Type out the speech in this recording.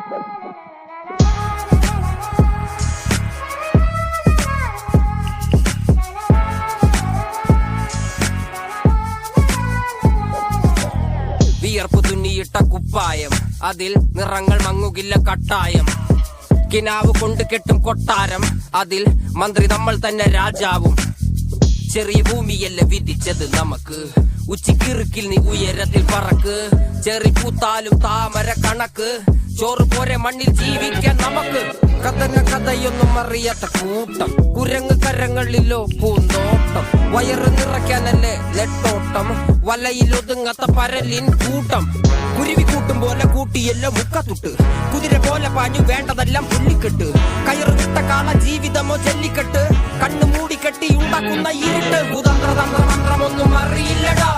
വിയർപ്പ് തുന്നിയിട്ട കുപ്പായം, അതിൽ നിറങ്ങൾ മങ്ങുകില്ല കട്ടായം. കിനാവ് കൊണ്ട് കെട്ടും കൊട്ടാരം, അതിൽ മന്ത്രി നമ്മൾ തന്നെ രാജാവും. ചെറിയ ഭൂമിയല്ല വിധിച്ചത് നമുക്ക്, ഉച്ചിക്കിറുക്കിൽ നീ ഉയരത്തിൽ പറക്ക്. ചെറി പൂത്താലും താമര കണക്ക്, ചോറ് പോരെ മണ്ണിൽ ജീവിക്കാൻ നമുക്ക്. കഥന കഥയൊന്നും അറിയാത്ത കൂട്ടം, കുരങ്ങ് കരങ്ങളിലോ പൂന്തോട്ടം. വയറ് നിറയ്ക്കാനല്ലേ നെട്ടോട്ടം, വലയിൽ ഒതുങ്ങാത്ത പരലിൻ കൂട്ടം. കുരുവി കൂട്ടും പോലെ കൂട്ടിയല്ലോ മുക്കത്തുട്ട്, കുതിര പോലെ പാഞ്ഞു വേണ്ടതെല്ലാം പുല്ലിക്കെട്ട്. കയറ് വിട്ട കാള ജീവിതമോ ജല്ലിക്കെട്ട്, കണ്ണു മൂടിക്കെട്ടി ഉണ്ടാക്കുന്ന ഇരുട്ട്. കുതന്ത്രതന്ത്രമന്ത്രമൊന്നും അറിയില്ലടാ.